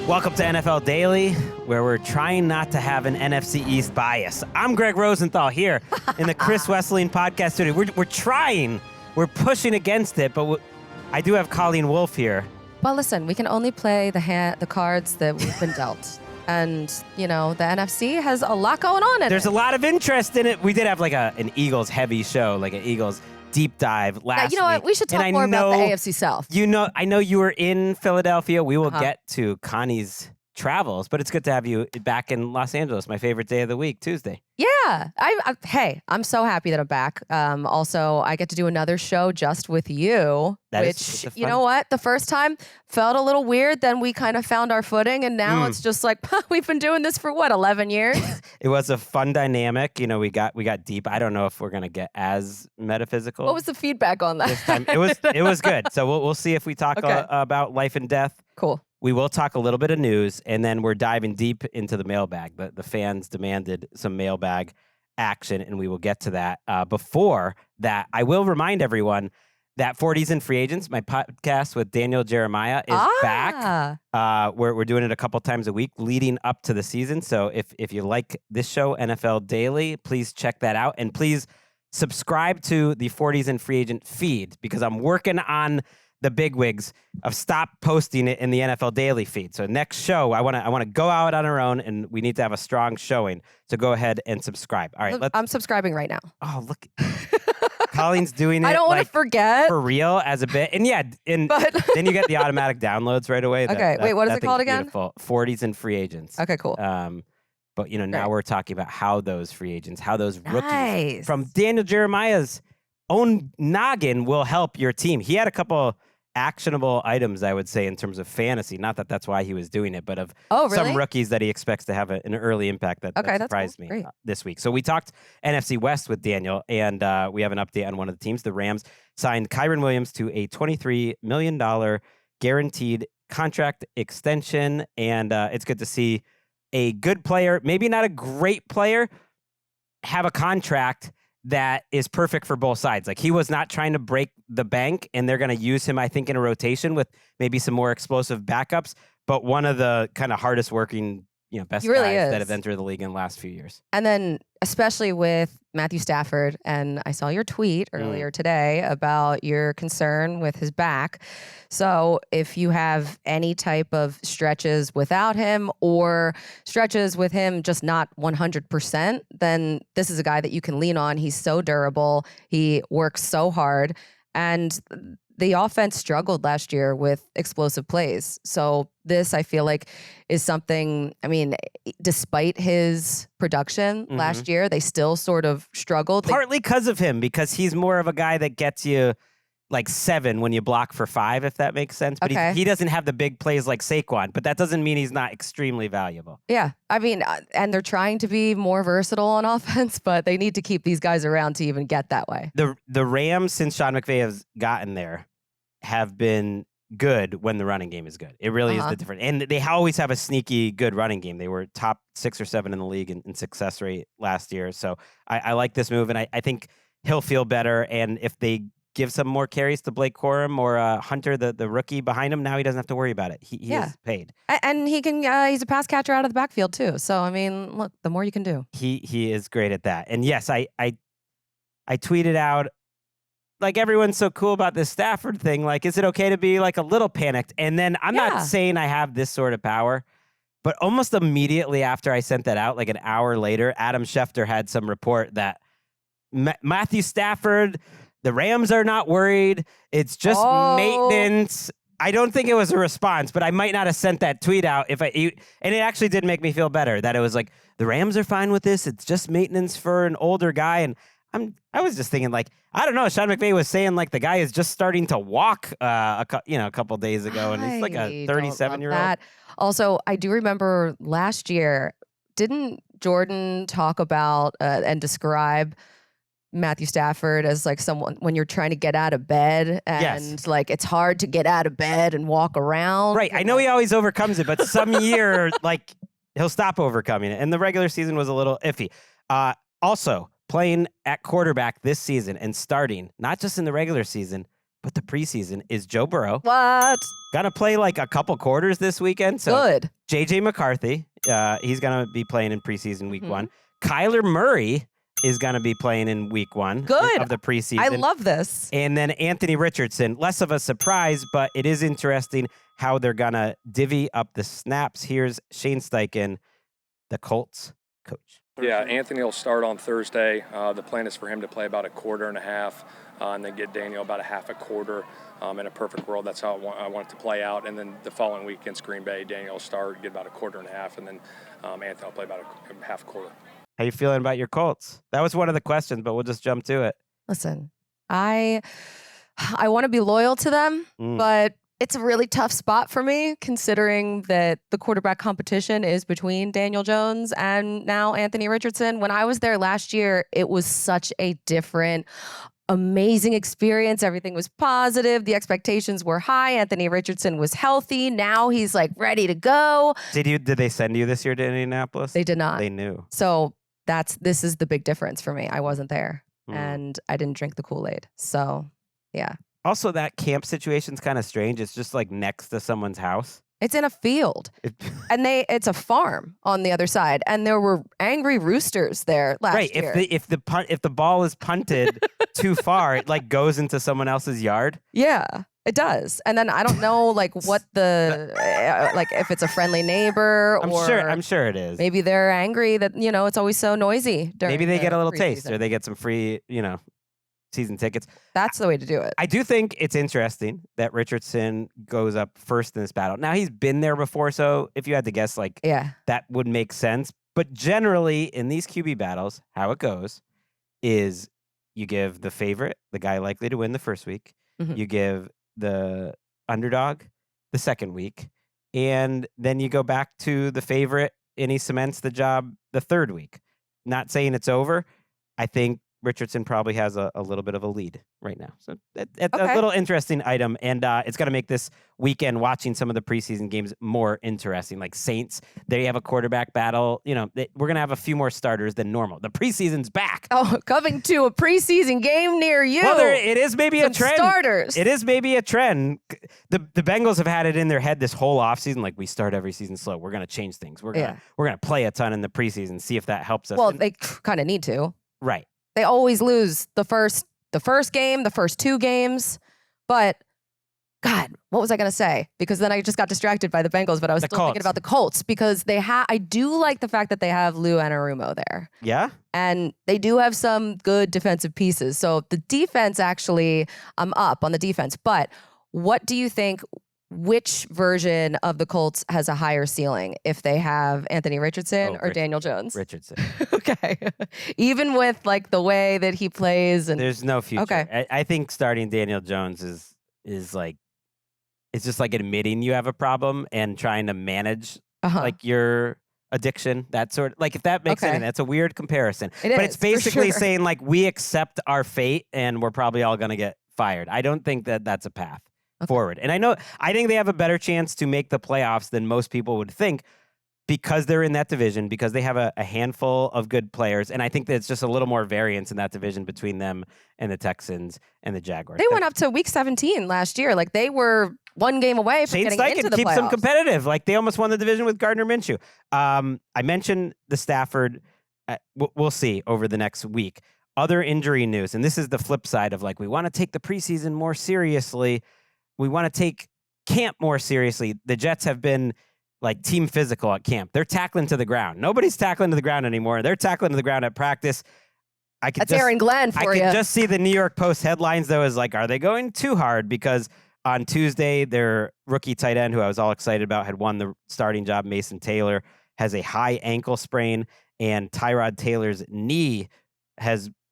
Welcome to NFL Daily, where we're trying not to have an NFC East bias. I'm Gregg Rosenthal here in the Chris Wesseling podcast studio. We're trying, we're pushing against it, but I do have Colleen Wolfe here. Well, listen, we can only play the cards that we've been dealt. And, you know, the NFC has a lot going on in it. There's a lot of interest in it. We did have like an Eagles heavy show, like an Eagles deep dive last week. You know what? We should talk more about the AFC South. I know you were in Philadelphia. We will get to Connie's travels, but it's good to have you back in Los Angeles. My favorite day of the week, Tuesday. Yeah. Hey, I'm so happy that I'm back. Also, I get to do another show just with you, which, you know what? The first time felt a little weird. Then we kind of found our footing, and now it's just like, we've been doing this for 11 years? It was a fun dynamic. You know, we got deep. I don't know if we're going to get as metaphysical. What was the feedback on that? This time? It was good. So we'll see if we talk about life and death. Cool. We will talk a little bit of news, and then we're diving deep into the mailbag. The fans demanded some mailbag action, and we will get to that. Before that, I will remind everyone that 40s and Free Agents, my podcast with Daniel Jeremiah, is back. We're doing it a couple times a week leading up to the season. So if you like this show, NFL Daily, please check that out. And please subscribe to the 40s and Free Agent feed, because I'm working on the bigwigs of stop posting it in the NFL Daily feed. So next show, I want to go out on our own, and we need to have a strong showing. So go ahead and subscribe. All right, I'm subscribing right now. Oh, look. Colleen's doing it. I don't want to forget. For real as a bit. And yeah, but then you get the automatic downloads right away. Okay, wait, what is it called again? Beautiful. 40s and Free Agents. Okay, cool. But you know, now we're talking about how those free agents, how those rookies from Daniel Jeremiah's own noggin will help your team. He had a couple actionable items, I would say, in terms of fantasy. Not that that's why he was doing it, but of some rookies that he expects to have an early impact that surprised me this week. So we talked NFC West with Daniel, and we have an update on one of the teams. The Rams signed Kyren Williams to a $23 million guaranteed contract extension, and it's good to see a good player, maybe not a great player, have a contract that is perfect for both sides. Like, he was not trying to break the bank, and they're going to use him, I think, in a rotation with maybe some more explosive backups, but one of the kind of hardest working, best guys that have entered the league in the last few years. And then especially with Matthew Stafford, and I saw your tweet earlier today about your concern with his back. So if you have any type of stretches without him or stretches with him just not 100%, then this is a guy that you can lean on. He's so durable. He works so hard. And the offense struggled last year with explosive plays. So this, I feel like, is something, I mean, despite his production last year, they still sort of struggled. Partly because of him, because he's more of a guy that gets you like 7 when you block for 5, if that makes sense. But he doesn't have the big plays like Saquon, but that doesn't mean he's not extremely valuable. Yeah. I mean, and they're trying to be more versatile on offense, but they need to keep these guys around to even get that way. The Rams, since Sean McVay has gotten there, have been good when the running game is good. It really is the difference. And they always have a sneaky good running game. They were top 6 or 7 in the league in success rate last year. So I like this move, and I think he'll feel better. And if they give some more carries to Blake Corum or Hunter, the rookie behind him, now he doesn't have to worry about it. He is paid. And he can. He's a pass catcher out of the backfield too. So I mean, look, the more you can do. He is great at that. And yes, I tweeted out, like, everyone's so cool about this Stafford thing. Like, is it okay to be like a little panicked? And then I'm not saying I have this sort of power, but almost immediately after I sent that out, like an hour later, Adam Schefter had some report that Matthew Stafford, the Rams are not worried. It's just maintenance. I don't think it was a response, but I might not have sent that tweet out and it actually did make me feel better that it was like, the Rams are fine with this. It's just maintenance for an older guy. And I was just thinking, like, I don't know. Sean McVay was saying, like, the guy is just starting to walk a couple days ago, and he's like a 37-year-old. Also, I do remember last year, didn't Jordan talk about and describe Matthew Stafford as like someone when you're trying to get out of bed and like it's hard to get out of bed and walk around? Right. I know he always overcomes it, but some year, like, he'll stop overcoming it. And the regular season was a little iffy. Also, playing at quarterback this season and starting, not just in the regular season, but the preseason is Joe Burrow. What? Gonna play like a couple quarters this weekend. So Good. JJ McCarthy, he's gonna be playing in preseason week 1. Kyler Murray is gonna be playing in week 1 Good. of the preseason. I love this. And then Anthony Richardson, less of a surprise, but it is interesting how they're gonna divvy up the snaps. Here's Shane Steichen, the Colts coach. Yeah, Anthony will start on Thursday. The plan is for him to play about a quarter and a half, and then get Daniel about a half a quarter. In a perfect world, that's how I want it to play out. And then the following week against Green Bay, Daniel will start, get about a quarter and a half, and then Anthony will play about a half quarter. How you feeling about your Colts? That was one of the questions, but we'll just jump to it. Listen, I want to be loyal to them, but it's a really tough spot for me, considering that the quarterback competition is between Daniel Jones and now Anthony Richardson. When I was there last year, it was such a different, amazing experience. Everything was positive. The expectations were high. Anthony Richardson was healthy. Now he's like ready to go. Did they send you this year to Indianapolis? They did not. They knew. So this is the big difference for me. I wasn't there and I didn't drink the Kool-Aid. So yeah. Also, that camp situation's kind of strange. It's just like next to someone's house. It's in a field, and it's a farm on the other side, and there were angry roosters there last year. Right. If the ball is punted too far, it like goes into someone else's yard. Yeah, it does. And then I don't know like what the like if it's a friendly neighbor or I'm sure it is. Maybe they're angry that it's always so noisy during Maybe they get a little preseason. taste, or they get some free season tickets. That's the way to do it. I do think it's interesting that Richardson goes up first in this battle. Now, he's been there before, so if you had to guess, that would make sense. But generally, in these QB battles, how it goes is you give the favorite, the guy likely to win the first week. You give the underdog the second week. And then you go back to the favorite, and he cements the job the third week. Not saying it's over. I think Richardson probably has a little bit of a lead right now. So it's a little interesting item, and it's going to make this weekend watching some of the preseason games more interesting. Like Saints, they have a quarterback battle. We're going to have a few more starters than normal. The preseason's back. Oh, coming to a preseason game near you. Well, it is maybe a trend. Starters. It is maybe a trend. The Bengals have had it in their head this whole offseason, like we start every season slow. We're going to change things. We're going to play a ton in the preseason, see if that helps us. Well, they kind of need to. Right. They always lose the first game, the first 2 games. But God, what was I going to say? Because then I just got distracted by the Bengals, but I was still thinking about the Colts because I do like the fact that they have Lou Anarumo there. Yeah. And they do have some good defensive pieces. So the defense actually, I'm up on the defense. But what do you think? Which version of the Colts has a higher ceiling if they have Anthony Richardson or Daniel Jones? Richardson. Okay. Even with like the way that he plays and there's no future. Okay. I think starting Daniel Jones is like it's just like admitting you have a problem and trying to manage like your addiction, that sort of like if that makes sense. That's a weird comparison. It's basically saying like we accept our fate and we're probably all gonna get fired. I don't think that's a path forward. And I think they have a better chance to make the playoffs than most people would think because they're in that division, because they have a handful of good players. And I think that it's just a little more variance in that division between them and the Texans and the Jaguars. They went up to week 17 last year. Like they were one game away from getting into the playoffs. Keeps them competitive. Like they almost won the division with Gardner Minshew. I mentioned the Stafford. We'll see over the next week. Other injury news. And this is the flip side of like, we want to take the preseason more seriously. We want to take camp more seriously. The Jets have been like team physical at camp. They're tackling to the ground. Nobody's tackling to the ground anymore. They're tackling to the ground at practice. That's Aaron Glenn for you. I can just see the New York Post headlines, though, is like, are they going too hard? Because on Tuesday, their rookie tight end, who I was all excited about, had won the starting job, Mason Taylor, has a high ankle sprain, and Tyrod Taylor's knee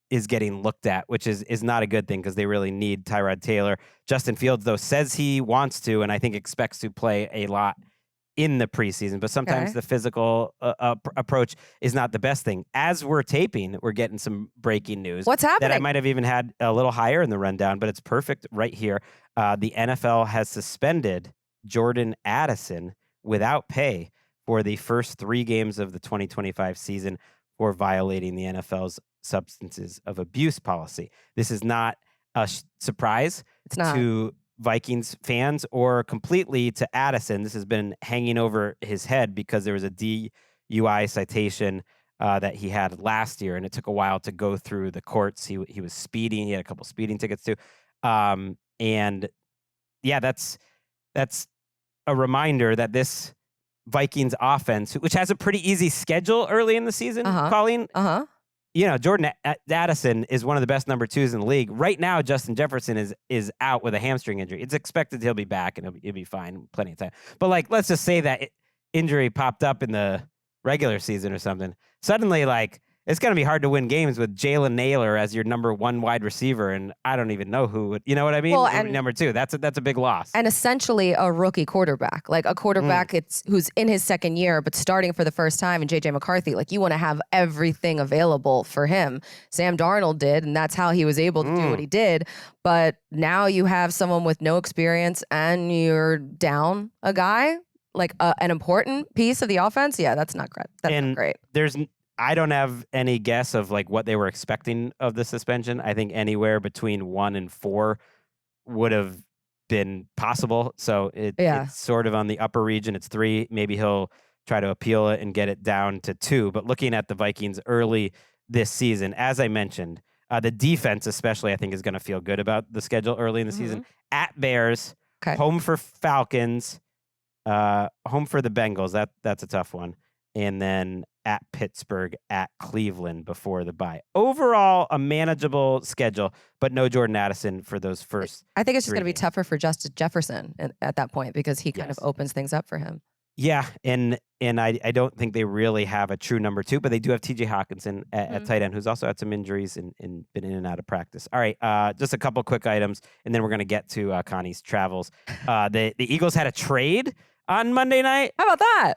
is getting looked at, which is not a good thing because they really need Tyrod Taylor. Justin Fields, though, says he wants to and I think expects to play a lot in the preseason, but sometimes the physical approach is not the best thing. As we're taping, we're getting some breaking news. What's happening? That I might have even had a little higher in the rundown, but it's perfect right here. The NFL has suspended Jordan Addison without pay for the first 3 games of the 2025 season for violating the NFL's substances of abuse policy. This is not a surprise to Vikings fans or completely to Addison. This has been hanging over his head because there was a DUI citation that he had last year, and it took a while to go through the courts. He was speeding. He had a couple speeding tickets too. And yeah, that's a reminder that this Vikings offense, which has a pretty easy schedule early in the season, Colleen. Jordan Addison is one of the best number 2s in the league. Right now, Justin Jefferson is out with a hamstring injury. It's expected he'll be back and he'll be fine, plenty of time. But like, let's just say that injury popped up in the regular season or something. Suddenly, like, it's going to be hard to win games with Jalen Naylor as your number 1 wide receiver, and I don't even know who would. You know what I mean? Well, and number 2. That's a big loss. And essentially a rookie quarterback, like a quarterback who's in his second year but starting for the first time. And JJ McCarthy, like, you want to have everything available for him. Sam Darnold did, and that's how he was able to do what he did. But now you have someone with no experience, and you're down a guy, like an important piece of the offense. Yeah, that's not great. That's not great. I don't have any guess of like what they were expecting of the suspension. I think anywhere between 1 and 4 would have been possible. So it's sort of on the upper region. It's 3. Maybe he'll try to appeal it and get it down to 2. But looking at the Vikings early this season, as I mentioned, the defense especially, I think, is going to feel good about the schedule early in the season. At Bears, home for Falcons, home for the Bengals. That's a tough one. And then at Pittsburgh, at Cleveland before the bye. Overall, a manageable schedule, but no Jordan Addison for those first. I think it's just going to be tougher for Justin Jefferson at that point because he kind of opens things up for him. Yeah, and I don't think they really have a true number 2, but they do have TJ Hawkinson at tight end, who's also had some injuries and been in and out of practice. All right, just a couple quick items, and then we're going to get to Connie's travels. The Eagles had a trade on Monday night. How about that?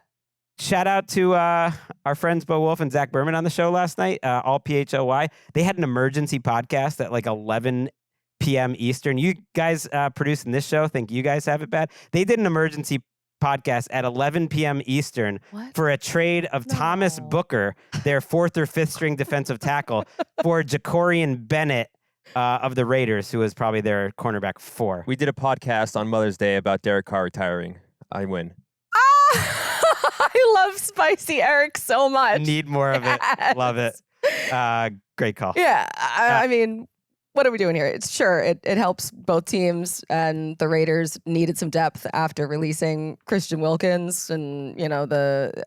Shout out to our friends Bo Wolfe and Zach Berman on the show last night, all PHLY. They had an emergency podcast at like 11 p.m. Eastern. You guys producing this show think you guys have it bad. They did an emergency podcast at 11 p.m. Eastern for a trade of Thomas Booker, their 4th or 5th string defensive tackle, for Jacorian Bennett of the Raiders, who was probably their cornerback 4. We did a podcast on Mother's Day about Derek Carr retiring. I win. I love Spicy Eric so much. Need more of it. Love it. Great call. Yeah. I mean, what are we doing here? It helps both teams, and the Raiders needed some depth after releasing Christian Wilkins, and the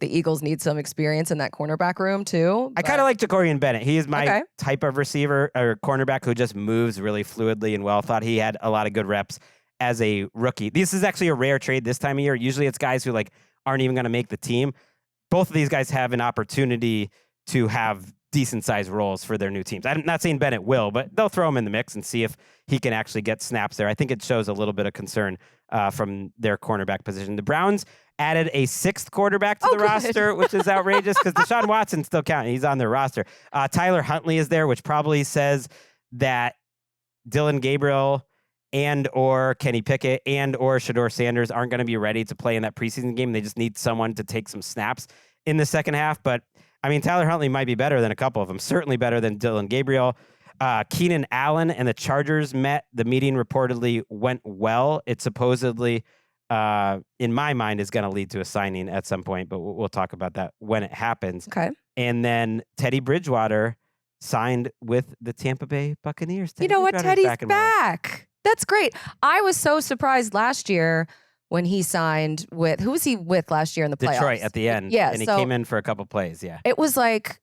Eagles need some experience in that cornerback room too. I kind of like Jacorian Bennett. He is my type of receiver or cornerback who just moves really fluidly and well. Thought he had a lot of good reps as a rookie. This is actually a rare trade this time of year. Usually it's guys who like aren't even going to make the team. Both of these guys have an opportunity to have decent sized roles for their new teams. I'm not saying Bennett will, but they'll throw him in the mix and see if he can actually get snaps there. I think it shows a little bit of concern from their cornerback position. The Browns added a 6th quarterback to the roster, which is outrageous because Deshaun Watson's still counting. He's on their roster. Tyler Huntley is there, which probably says that Dylan Gabriel and or Kenny Pickett and or Shedeur Sanders aren't going to be ready to play in that preseason game. They just need someone to take some snaps in the second half. But, I mean, Tyler Huntley might be better than a couple of them. Certainly better than Dylan Gabriel. Keenan Allen and the Chargers met. The meeting reportedly went well. It supposedly, in my mind, is going to lead to a signing at some point. But we'll talk about that when it happens. Okay. And then Teddy Bridgewater signed with the Tampa Bay Buccaneers. You know what? Teddy's back. That's great. I was so surprised last year when he signed with, who was he with last year in the playoffs? Detroit at the end. Yeah. And he came in for a couple plays. Yeah. It was like,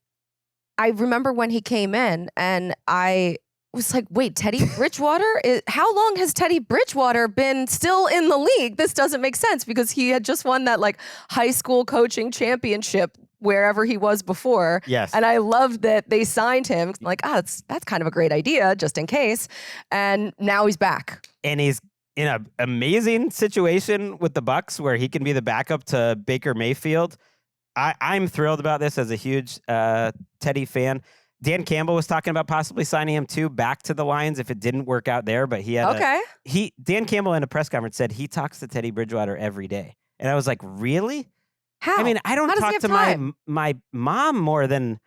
I remember when he came in and I was like, wait, Teddy Bridgewater? How long has Teddy Bridgewater been still in the league? This doesn't make sense because he had just won that like high school coaching championship wherever he was before. Yes. And I loved that they signed him. Like, that's kind of a great idea, just in case. And now he's back. And he's in an amazing situation with the Bucs where he can be the backup to Baker Mayfield. I'm thrilled about this as a huge Teddy fan. Dan Campbell was talking about possibly signing him too back to the Lions if it didn't work out there. But he had Dan Campbell in a press conference said he talks to Teddy Bridgewater every day. And I was like, really? How? I mean, I don't talk to my mom more than,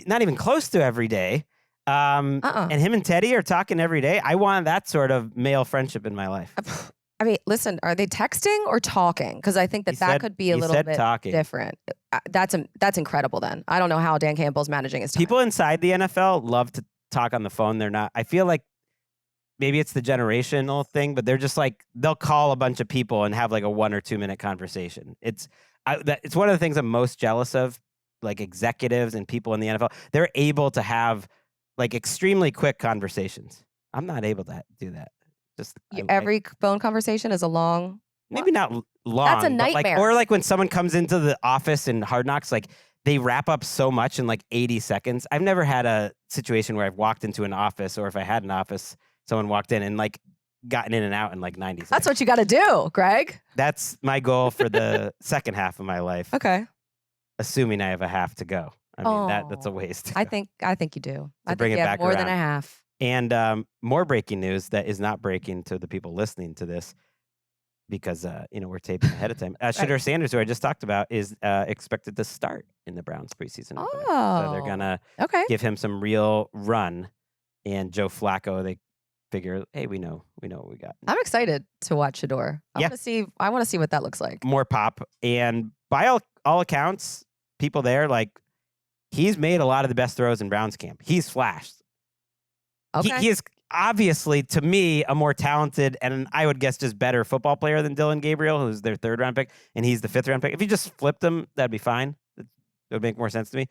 not even close to every day. And him and Teddy are talking every day. I want that sort of male friendship in my life. I mean, listen, are they texting or talking? Because I think that could be a little bit different. That's incredible then. I don't know how Dan Campbell's managing his time. People inside the NFL love to talk on the phone. They're not. I feel like maybe it's the generational thing, but they're just like, they'll call a bunch of people and have like a 1 or 2 minute conversation. It's one of the things I'm most jealous of, like executives and people in the NFL. They're able to have like extremely quick conversations. I'm not able to do that. Just every phone conversation is a long. Maybe not long. That's a nightmare. Or like when someone comes into the office in Hard Knocks, like they wrap up so much in like 80 seconds. I've never had a situation where I've walked into an office, or if I had an office, someone walked in and like gotten in and out in like 90 seconds. That's what you got to do, Gregg. That's my goal for the second half of my life. Okay. Assuming I have a half to go. I mean, that's a waste. I think you do. I think bring you it have back more around. than a half. And more breaking news that is not breaking to the people listening to this, because we're taping ahead of time. Shedeur Sanders, who I just talked about, is expected to start in the Browns preseason opener. So they're gonna give him some real run. And Joe Flacco, they figure, hey, we know what we got. I'm excited to watch Shedeur. I want to see what that looks like. More pop, and by all accounts, people there, like, he's made a lot of the best throws in Browns camp. He's flashed. Okay. He is obviously, to me, a more talented and I would guess just better football player than Dylan Gabriel, who's their 3rd round pick, and he's the 5th round pick. If you just flipped them, that'd be fine. It would make more sense to me.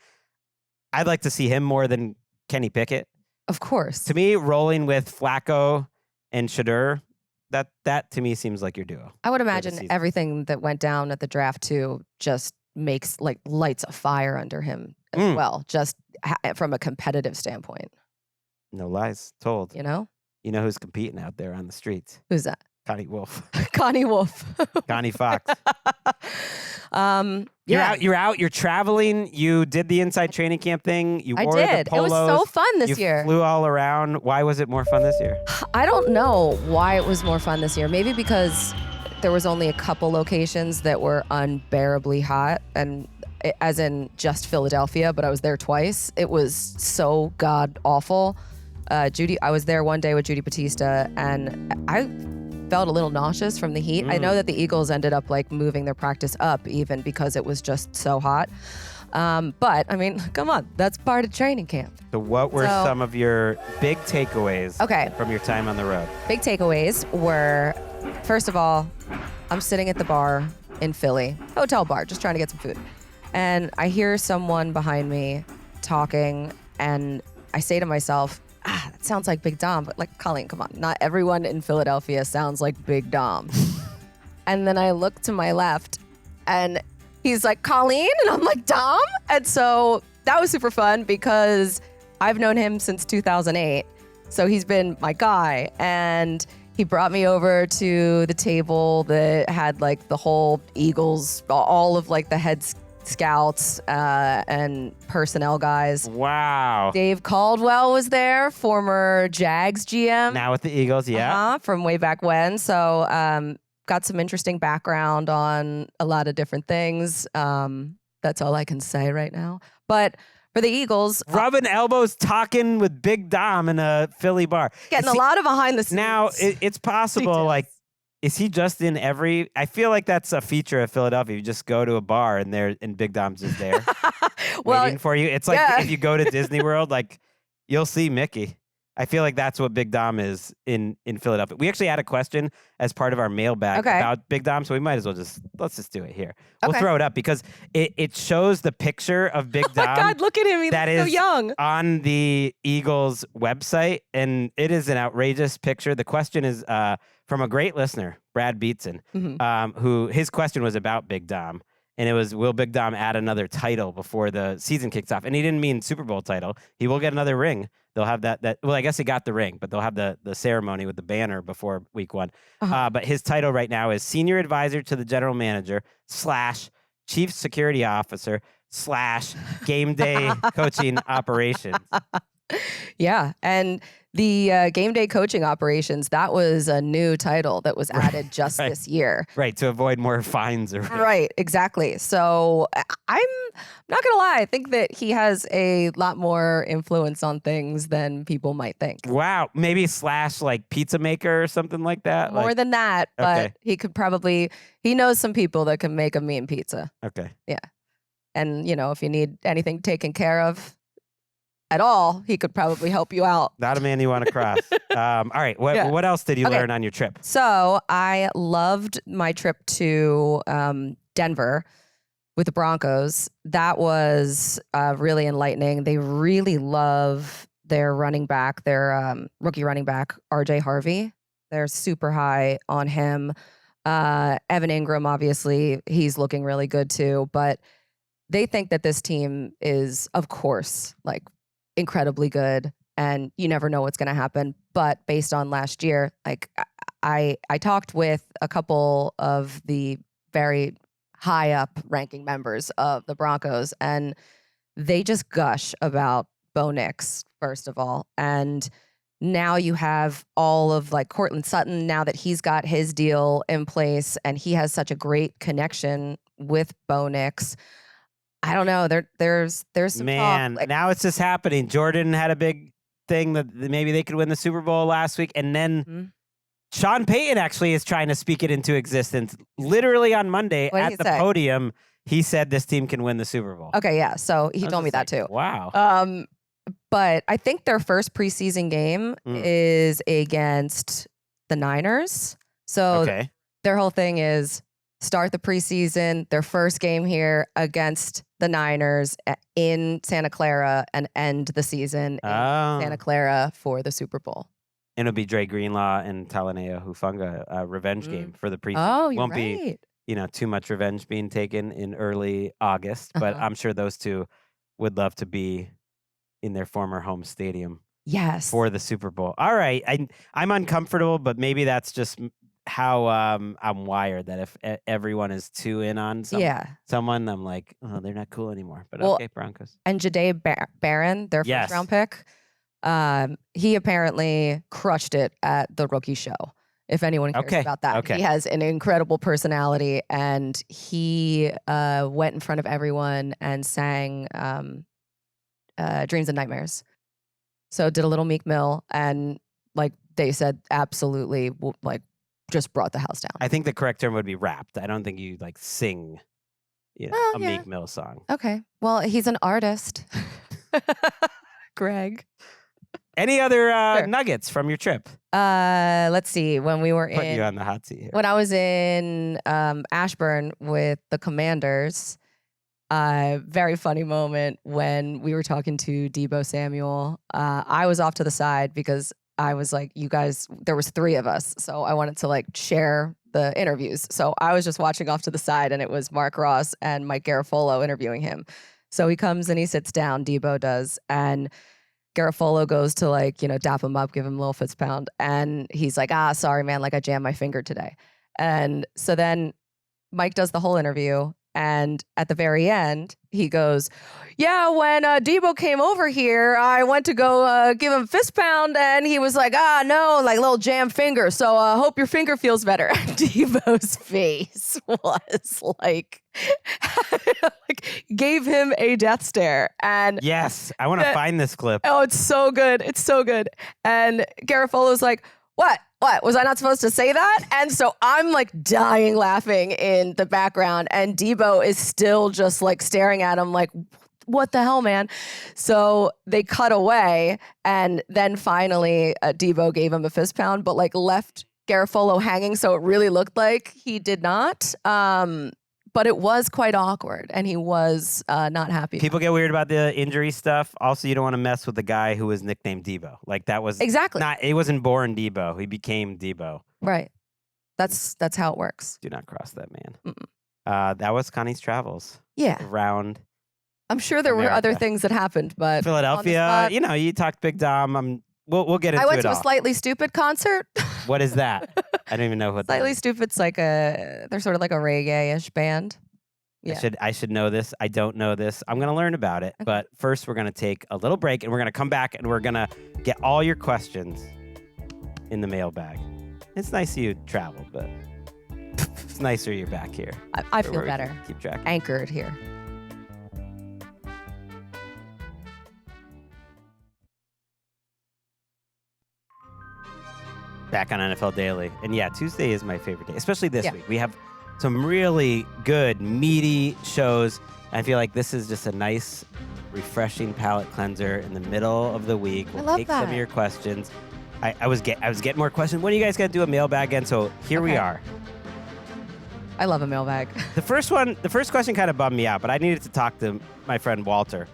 I'd like to see him more than Kenny Pickett. Of course. To me, rolling with Flacco and Shedeur, that to me seems like your duo. I would imagine everything that went down at the draft too just makes like lights a fire under him as well, just from a competitive standpoint. No lies told. You know who's competing out there on the streets? Who's that? Connie Wolfe. Connie Wolfe. Connie Fox. Yeah. You're out. You're traveling. You did the inside training camp thing. I did. The polos. It was so fun this year. You flew all around. Why was it more fun this year? I don't know why it was more fun this year. Maybe because there was only a couple locations that were unbearably hot, and as in just Philadelphia, but I was there twice. It was so god awful. I was there one day with Judy Battista, and I felt a little nauseous from the heat. I know that the Eagles ended up like moving their practice up even because it was just so hot. But I mean, come on, that's part of training camp. So what were some of your big takeaways from your time on the road? Big takeaways were, first of all, I'm sitting at the bar in Philly, hotel bar, just trying to get some food. And I hear someone behind me talking, and I say to myself, that sounds like Big Dom. But like, Colleen, come on. Not everyone in Philadelphia sounds like Big Dom. And then I look to my left, and he's like, Colleen? And I'm like, Dom? And so that was super fun because I've known him since 2008. So he's been my guy. And he brought me over to the table that had like the whole Eagles, all of like the head scouts and personnel guys. Wow. Dave Caldwell was there, former Jags GM. Now with the Eagles, from way back when. So got some interesting background on a lot of different things. That's all I can say right now. But for the Eagles, rubbing elbows, talking with Big Dom in a Philly bar. Getting a lot of behind the scenes. Now, it's possible, details. Like, is he just in every? I feel like that's a feature of Philadelphia. You just go to a bar and Big Dom's just there, waiting for you. It's like if you go to Disney World, like you'll see Mickey. I feel like that's what Big Dom is in Philadelphia. We actually had a question as part of our mailbag about Big Dom, so we might as well let's just do it here. We'll throw it up because it shows the picture of Big Dom. Oh my God, look at him. He looks so young. On the Eagles website, and it is an outrageous picture. The question is from a great listener, Brad Beatson, who his question was about Big Dom. And it was, will Big Dom add another title before the season kicks off? And he didn't mean Super Bowl title. He will get another ring. They'll have that. Well, I guess he got the ring, but they'll have the ceremony with the banner before week 1. But his title right now is Senior Advisor to the General Manager / Chief Security Officer / Game Day Coaching Operations. Yeah. And The game day coaching operations, that was a new title that was added just this year. Right, to avoid more fines. Right, exactly. So I'm not going to lie. I think that he has a lot more influence on things than people might think. Wow. Maybe / like pizza maker or something like that? More than that, but he could probably, he knows some people that can make a mean pizza. Okay. Yeah. And, if you need anything taken care of, at all, he could probably help you out. Not a man you want to cross. All right. What else did you learn on your trip? So I loved my trip to Denver with the Broncos. That was really enlightening. They really love their running back, their rookie running back, RJ Harvey. They're super high on him. Evan Ingram, obviously, he's looking really good too. But they think that this team is, of course, like incredibly good, and you never know what's going to happen. But based on last year, like I talked with a couple of the very high up ranking members of the Broncos, and they just gush about Bo Nix, first of all. And now you have all of like Courtland Sutton, now that he's got his deal in place and he has such a great connection with Bo Nix. I don't know. There's some talk. Like, now it's just happening. Jordan had a big thing that maybe they could win the Super Bowl last week, and then Sean Payton actually is trying to speak it into existence. Literally on Monday at the podium, he said this team can win the Super Bowl. Okay, yeah. So he told me that too. Wow. But I think their first preseason game is against the Niners. So their whole thing is start the preseason, their first game here against the Niners in Santa Clara, and end the season in Santa Clara for the Super Bowl. And it'll be Dre Greenlaw and Talaneo Hufanga, a revenge game for the preseason. Oh, you're Won't right. be, too much revenge being taken in early August, but I'm sure those two would love to be in their former home stadium. Yes. For the Super Bowl. All right. I'm uncomfortable, but maybe that's just how I'm wired, that if everyone is too in on someone, I'm like, oh, they're not cool anymore. But okay, Broncos. And Jahdae Barron, their first round pick, he apparently crushed it at the rookie show. If anyone cares about that. He has an incredible personality, and he went in front of everyone and sang Dreams and Nightmares. So did a little Meek Mill, and like they said, absolutely like just brought the house down. I think the correct term would be rapped. I don't think you like sing, a Meek Mill song. Okay. Well, he's an artist. Greg. Any other nuggets from your trip? Let's see. When we were Putting you on the hot seat here. When I was in Ashburn with the Commanders, very funny moment when we were talking to Deebo Samuel. I was off to the side because I was like, you guys, there was 3 of us. So I wanted to like share the interviews. So I was just watching off to the side, and it was Mark Ross and Mike Garafolo interviewing him. So he comes and he sits down, Deebo does, and Garafolo goes to like, dap him up, give him a little fist pound. And he's like, sorry, man, like I jammed my finger today. And so then Mike does the whole interview. And at the very end, he goes, yeah, when Deebo came over here, I went to go give him a fist pound, and he was like, no, like little jam finger. So hope your finger feels better. Deebo's face was like, gave him a death stare. And yes, I want to find this clip. Oh, it's so good. It's so good. And Garafolo's like, what? Was I not supposed to say that? And so I'm like dying laughing in the background, and Deebo is still just like staring at him like, what the hell, man? So they cut away, and then finally Deebo gave him a fist pound, but like left Garafolo hanging, so it really looked like he did not. But it was quite awkward, and he was not happy. People get weird about the injury stuff. Also, you don't want to mess with the guy who was nicknamed Deebo. Like that was he wasn't born Deebo. He became Deebo. Right. That's how it works. Do not cross that man. That was Connie's travels. Yeah. Around. I'm sure there were other things that happened, but Philadelphia. You talked Big Dom. We'll get into it. I went to a Slightly Stupid concert. What is that? I don't even know what Slightly Stupid's like they're sort of like a reggae-ish band. Yeah. I should know this. I don't know this. I'm going to learn about it. Okay. But first, we're going to take a little break, and we're going to come back, and we're going to get all your questions in the mailbag. It's nice you traveled, but it's nicer you're back here. I feel better. Keep track. Anchored here. Back on NFL Daily. And yeah, Tuesday is my favorite day, especially this Yeah. week. We have some really good, meaty shows. I feel like this is just a nice, refreshing palate cleanser in the middle of the week. We'll love take some of that. your questions. I was getting more questions. When are you guys going to do a mailbag again? So here we Okay. are. I love a mailbag. The first question kind of bummed me out, but I needed to talk to my friend Walter.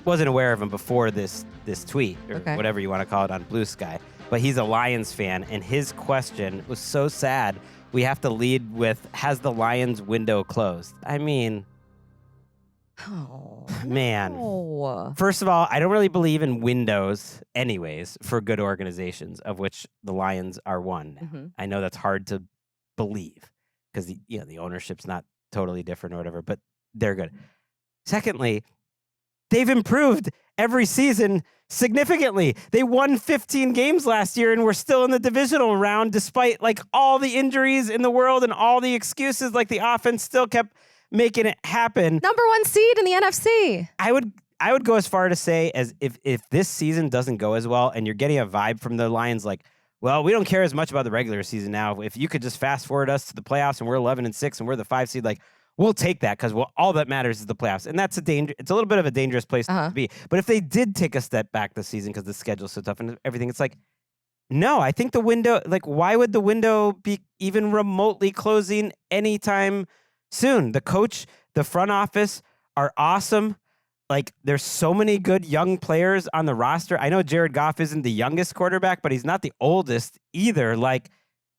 Wasn't aware of him before this tweet or Okay. whatever you want to call it on Blue Sky. But he's a Lions fan, and his question was so sad. We have to lead with, has the Lions window closed? I mean, Oh, man. no. First of all, I don't really believe in windows anyways for good organizations, of which the Lions are one. Mhm. I know that's hard to believe because the ownership's not totally different or whatever, but they're good. Secondly, they've improved every season significantly. They won 15 games last year and were still in the divisional round despite like all the injuries in the world and all the excuses. Like the offense still kept making it happen. Number 1 seed in the NFC. I would go as far to say as if this season doesn't go as well and you're getting a vibe from the Lions like, well, we don't care as much about the regular season now. If you could just fast forward us to the playoffs and we're 11-6 and we're the 5 seed, like we'll take that because all that matters is the playoffs. And that's it's a little bit of a dangerous place to be. But if they did take a step back this season because the schedule's so tough and everything, it's like, no, I think the window, like why would the window be even remotely closing anytime soon? The coach, the front office are awesome. Like, there's so many good young players on the roster. I know Jared Goff isn't the youngest quarterback, but he's not the oldest either. Like,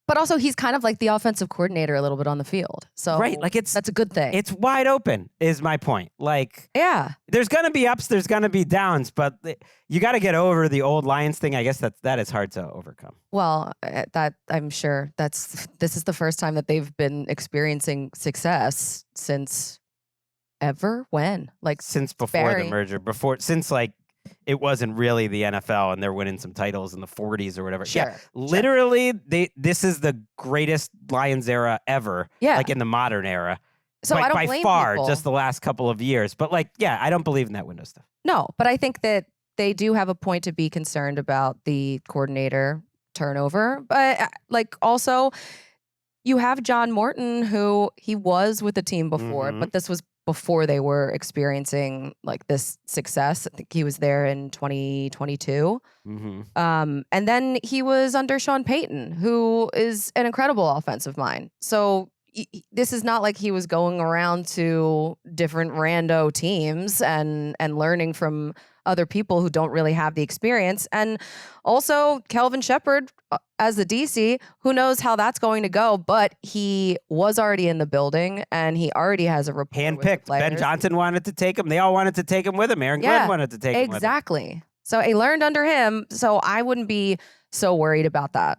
But also, he's kind of like the offensive coordinator a little bit on the field. So right, like that's a good thing. It's wide open, is my point. Like, yeah. there's gonna be ups, there's gonna be downs, but you got to get over the old Lions thing. I guess that is hard to overcome. Well, that I'm sure this is the first time that they've been experiencing success since ever. When? Like Since before the merger, since like it wasn't really the NFL and they're winning some titles in the 40s or whatever. Sure, Yeah, literally, this is the greatest Lions era ever. Yeah. Like in the modern era. So I don't by blame far, people. just the last couple of years. But like, yeah, I don't believe in that window stuff. No, but I think that they do have a point to be concerned about the coordinator turnover. But like also, you have John Morton, who he was with the team before, but this was before they were experiencing like this success. I think he was there in 2022. And then he was under Sean Payton, who is an incredible offensive mind. So this is not like he was going around to different rando teams and learning from other people who don't really have the experience. And also Kelvin Shepard as the DC, who knows how that's going to go, but he was already in the building and he already has a rapport with the Handpicked. Ben players. Johnson wanted to take him. They all wanted to take him with him. Aaron Glenn wanted to take him with him. Exactly. So he learned under him. So I wouldn't be so worried about that.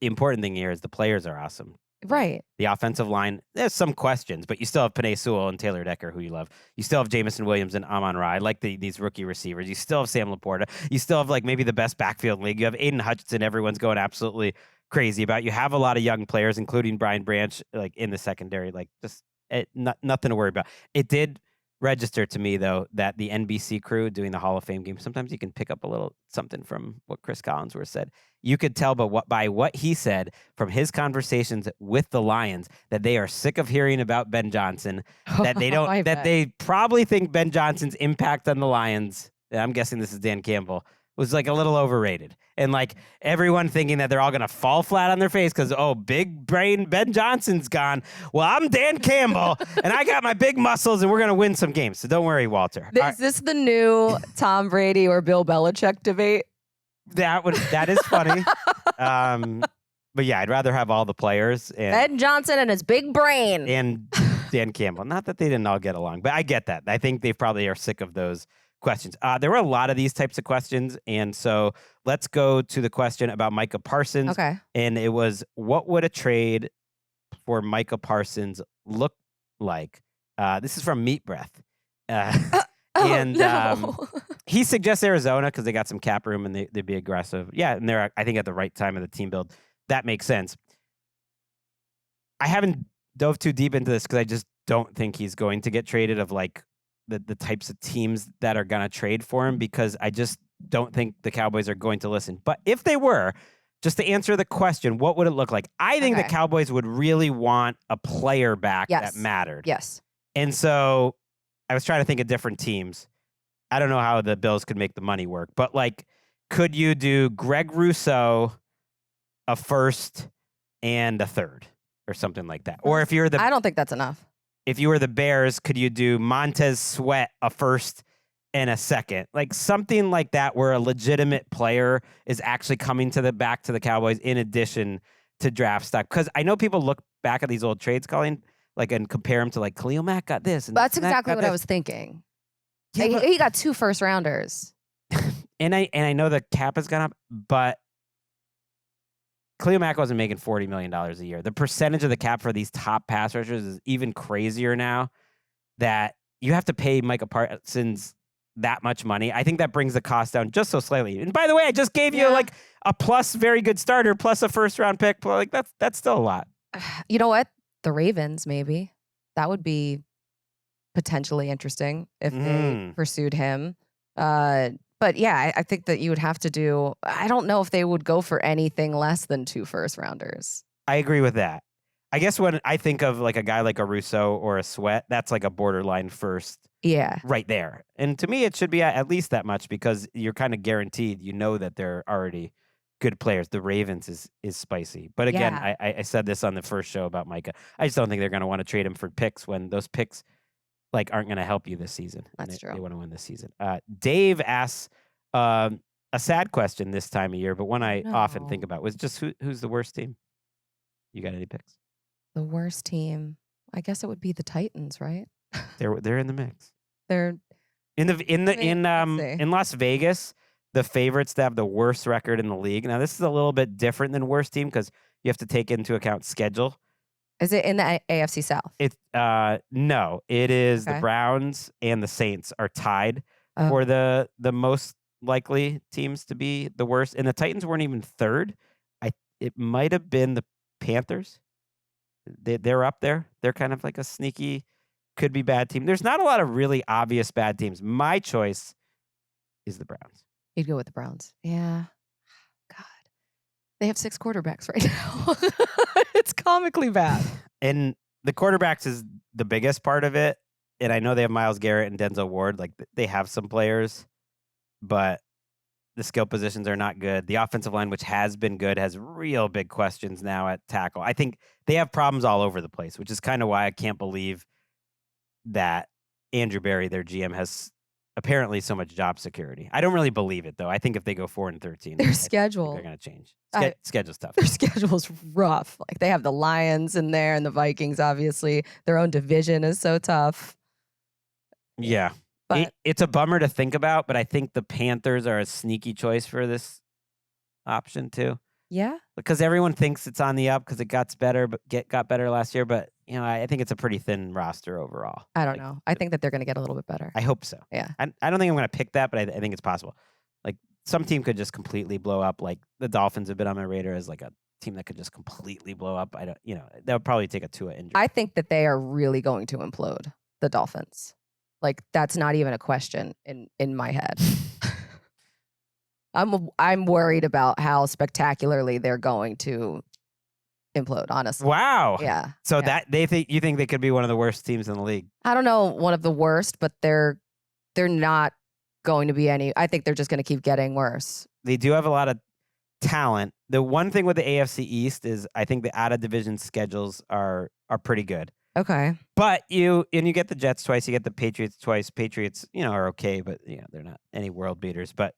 The important thing here is the players are awesome. Right. The offensive line, there's some questions, but you still have Penei Sewell and Taylor Decker, who you love. You still have Jamison Williams and Amon-Ra. I like these rookie receivers. You still have Sam Laporta. You still have like maybe the best backfield in the league. You have Aiden Hutchinson. Everyone's going absolutely crazy about. You have a lot of young players, including Brian Branch, like in the secondary. Like just nothing to worry about. It did register to me though that the NBC crew doing the Hall of Fame game, sometimes you can pick up a little something from what Chris Collinsworth said. You could tell by what he said from his conversations with the Lions that they are sick of hearing about Ben Johnson, that they don't, that they probably think Ben Johnson's impact on the Lions, and I'm guessing this is Dan Campbell, was like a little overrated. And like everyone thinking that they're all going to fall flat on their face because, oh, big brain Ben Johnson's gone. Well, I'm Dan Campbell and I got my big muscles and we're going to win some games. So don't worry, Walter. Is this the new Tom Brady or Bill Belichick debate? That is funny. But yeah, I'd rather have all the players and Ben Johnson and his big brain. And Dan Campbell. Not that they didn't all get along, but I get that. I think they probably are sick of those questions. There were a lot of these types of questions. And so let's go to the question about Micah Parsons. Okay. And it was, what would a trade for Micah Parsons look like. This is from Meat Breath. No. He suggests Arizona because they got some cap room and they'd be aggressive. Yeah, and they're, I think, at the right time of the team build. That makes sense. I haven't dove too deep into this because I just don't think he's going to get traded of like the types of teams that are going to trade for him, because I just don't think the Cowboys are going to listen. But if they were, just to answer the question, what would it look like? I think the Cowboys would really want a player back that mattered. Yes. And so I was trying to think of different teams. I don't know how the Bills could make the money work, but like, could you do Greg Rousseau, a first and a third or something like that? Or if you're I don't think that's enough. If you were the Bears, could you do Montez Sweat, a first and a second? Like something like that where a legitimate player is actually coming back to the Cowboys in addition to draft stock. Because I know people look back at these old trades, Colleen, like, and compare them to like Khalil Mack got this. And that's exactly what I was thinking. Yeah, he got 2 first rounders. and I know the cap has gone up, but Khalil Mack wasn't making $40 million a year. The percentage of the cap for these top pass rushers is even crazier now, that you have to pay Micah Parsons that much money. I think that brings the cost down just so slightly. And by the way, I just gave you like a plus very good starter plus a first round pick. Like that's still a lot. You know what? The Ravens, maybe. That would be potentially interesting if they pursued him. But yeah, I think that you would have to do, I don't know if they would go for anything less than 2 first rounders. I agree with that. I guess when I think of like a guy like a Rousseau or a Sweat, that's like a borderline first. Yeah. Right there. And to me, it should be at least that much, because you're kind of guaranteed, you know, that they're already good players. The Ravens is spicy. But again, I said this on the first show about Micah. I just don't think they're going to want to trade him for picks when those picks like aren't going to help you this season. That's true. They want to win this season. Dave asks a sad question this time of year, but one I often think about was just who's the worst team? You got any picks? The worst team, I guess it would be the Titans, right? They're in the mix. They're in Las Vegas, the favorites to have the worst record in the league. Now this is a little bit different than worst team because you have to take into account schedule. Is it in the AFC South? No, it is the Browns and the Saints are tied for the most likely teams to be the worst. And the Titans weren't even third. It might have been the Panthers. They're up there. They're kind of like a sneaky, could be bad team. There's not a lot of really obvious bad teams. My choice is the Browns. You'd go with the Browns. Yeah. God. They have 6 quarterbacks right now. It's comically bad. And the quarterbacks is the biggest part of it. And I know they have Myles Garrett and Denzel Ward. Like, they have some players, but the skill positions are not good. The offensive line, which has been good, has real big questions now at tackle. I think they have problems all over the place, which is kind of why I can't believe that Andrew Berry, their GM, has apparently so much job security. I don't really believe it, though. I think if they go 4-13, their schedule, they're going to change. Schedule's tough. Their schedule's rough. Like, they have the Lions in there and the Vikings, obviously. Their own division is so tough. Yeah. But it's a bummer to think about, but I think the Panthers are a sneaky choice for this option too. Yeah. Because everyone thinks it's on the up because it got better last year. But, you know, I think it's a pretty thin roster overall. I don't know. I think that they're going to get a little bit better. I hope so. Yeah. I don't think I'm going to pick that, but I think it's possible. Like, some team could just completely blow up. Like, the Dolphins have been on my radar as like a team that could just completely blow up. That would probably take a Tua injury. I think that they are really going to implode, the Dolphins. Like, that's not even a question in my head. I'm worried about how spectacularly they're going to implode, honestly. Wow. Yeah. So that you think they could be one of the worst teams in the league? I don't know, one of the worst, but they're not going to be any. I think they're just going to keep getting worse. They do have a lot of talent. The one thing with the AFC East is I think the out of division schedules are pretty good. Okay. But you get the Jets twice, you get the Patriots twice. Patriots, are okay, but they're not any world beaters. But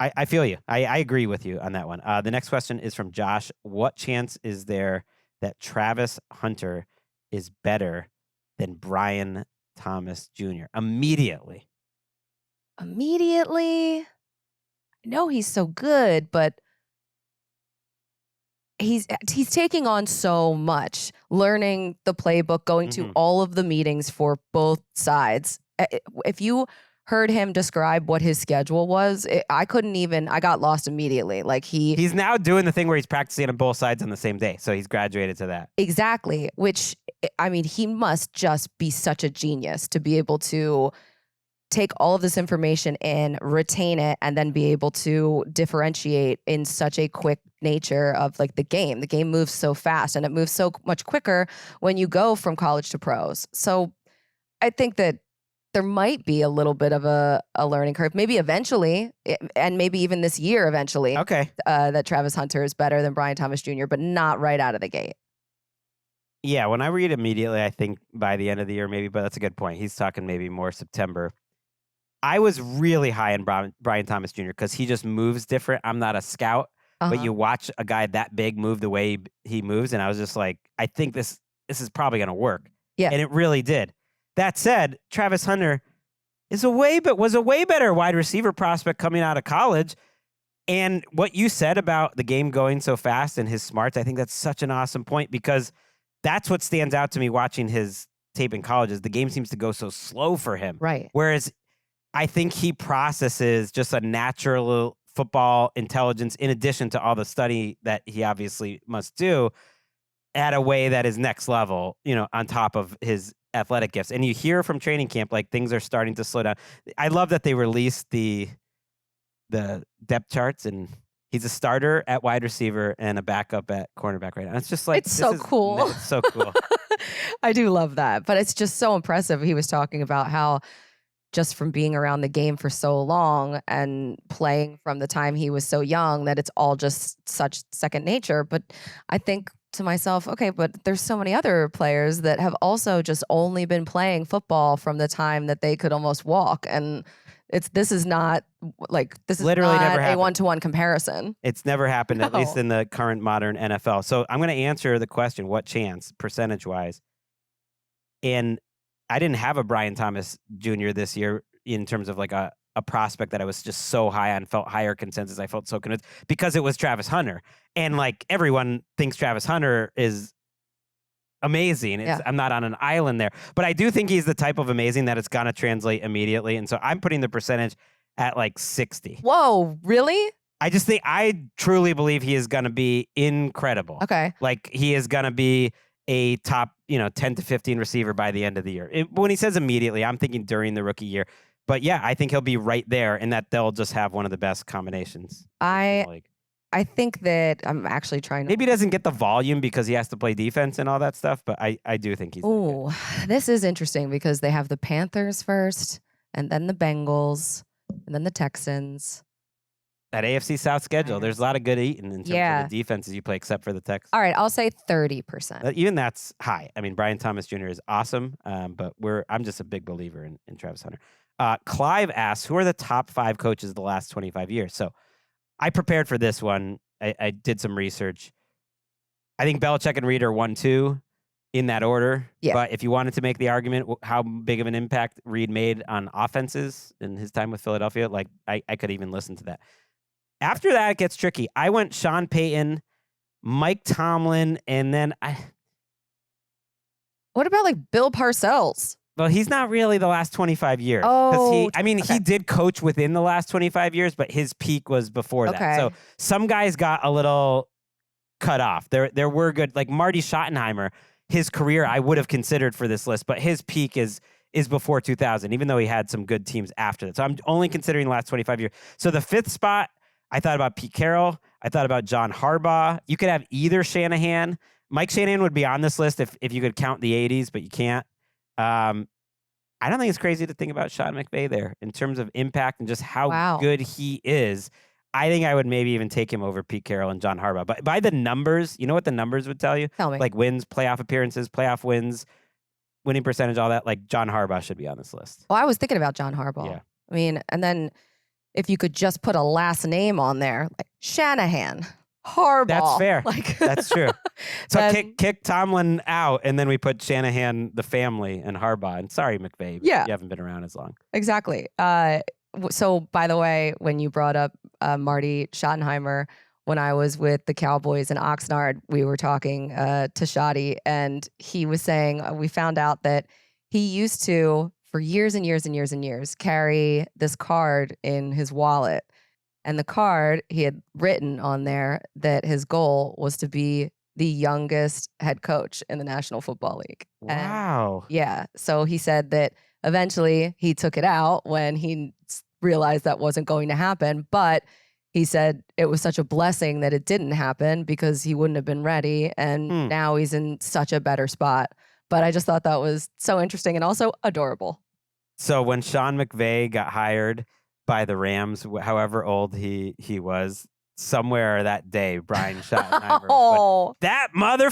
I feel you. I agree with you on that one. The next question is from Josh. What chance is there that Travis Hunter is better than Brian Thomas Jr.? Immediately. I know he's so good, but he's taking on so much, learning the playbook, going to all of the meetings for both sides. If you heard him describe what his schedule was, I got lost immediately. Like he's now doing the thing where he's practicing on both sides on the same day. So he's graduated to that. Exactly. Which, I mean, he must just be such a genius to be able to take all of this information in, retain it, and then be able to differentiate in such a quick nature of like the game. The game moves so fast and it moves so much quicker when you go from college to pros. So I think that there might be a little bit of a learning curve, maybe eventually, and maybe even this year eventually. Okay. That Travis Hunter is better than Brian Thomas Jr., but not right out of the gate. Yeah, when I read immediately, I think by the end of the year maybe, but that's a good point. He's talking maybe more September. I was really high on Brian Thomas Jr. because he just moves different. I'm not a scout, but you watch a guy that big move the way he moves, and I was just like, I think this is probably going to work. Yeah. And it really did. That said, Travis Hunter was a way better wide receiver prospect coming out of college. And what you said about the game going so fast and his smarts, I think that's such an awesome point because that's what stands out to me watching his tape in college is the game seems to go so slow for him. Right. Whereas I think he processes just a natural football intelligence in addition to all the study that he obviously must do at a way that is next level, on top of his athletic gifts. And you hear from training camp, like things are starting to slow down. I love that they released the depth charts and he's a starter at wide receiver and a backup at cornerback right now. It's just like, it's so cool. It's so cool. I do love that, but it's just so impressive. He was talking about how just from being around the game for so long and playing from the time he was so young that it's all just such second nature. But I think to myself, okay, but there's so many other players that have also just only been playing football from the time that they could almost walk. And this is not literally never a one-to-one comparison. It's never happened, at least in the current modern NFL. So I'm going to answer the question, what chance, percentage-wise? And I didn't have a Brian Thomas Jr. this year in terms of like a prospect that I was just so high on, felt higher consensus. I felt so convinced because it was Travis Hunter. And like everyone thinks Travis Hunter is amazing. I'm not on an island there. But I do think he's the type of amazing that it's going to translate immediately. And so I'm putting the percentage at like 60. Whoa, really? I truly believe he is going to be incredible. Okay. Like he is going to be a top, 10 to 15 receiver by the end of the year. When he says immediately, I'm thinking during the rookie year. But yeah, I think he'll be right there and that they'll just have one of the best combinations. I think that I'm actually trying to... Maybe he doesn't get the volume because he has to play defense and all that stuff, but I do think he's... Oh, this is interesting because they have the Panthers first and then the Bengals and then the Texans. That AFC South schedule, there's a lot of good eating in terms of the defenses you play, except for the Texans. All right, I'll say 30%. Even that's high. I mean, Brian Thomas Jr. is awesome, but I'm just a big believer in Travis Hunter. Clive asks, who are the top 5 coaches of the last 25 years? So I prepared for this one. I did some research. I think Belichick and Reed are 1, 2 in that order. Yeah. But if you wanted to make the argument how big of an impact Reed made on offenses in his time with Philadelphia, like I could even listen to that. After that, it gets tricky. I went Sean Payton, Mike Tomlin, and then What about like Bill Parcells? Well, he's not really the last 25 years. Oh, he did coach within the last 25 years, but his peak was before that. So some guys got a little cut off. There were good, like Marty Schottenheimer, his career I would have considered for this list, but his peak is before 2000, even though he had some good teams after that. So I'm only considering the last 25 years. So the 5th spot, I thought about Pete Carroll. I thought about John Harbaugh. You could have either Shanahan. Mike Shanahan would be on this list if you could count the 80s, but you can't. I don't think it's crazy to think about Sean McVay there in terms of impact and just how good he is. I think I would maybe even take him over Pete Carroll and John Harbaugh. But by the numbers, you know what the numbers would tell you? Tell me. Like wins, playoff appearances, playoff wins, winning percentage, all that. Like John Harbaugh should be on this list. Well, I was thinking about John Harbaugh. Yeah. I mean, and then if you could just put a last name on there, like Shanahan, Harbaugh. That's fair. Like, that's true. So kick Tomlin out, and then we put Shanahan, the family, and Harbaugh. And sorry, McVay, you haven't been around as long. Exactly. So, by the way, when you brought up Marty Schottenheimer, when I was with the Cowboys in Oxnard, we were talking to Shadi, and he was saying we found out that he used to, for years and years and years and years, carry this card in his wallet. And the card, he had written on there that his goal was to be the youngest head coach in the National Football League. Wow. Yeah. So he said that eventually he took it out when he realized that wasn't going to happen. But he said it was such a blessing that it didn't happen because he wouldn't have been ready. And now he's in such a better spot. But I just thought that was so interesting and also adorable. So when Sean McVay got hired by the Rams, however old he was, somewhere that day, Brian Schottenheimer. That mother.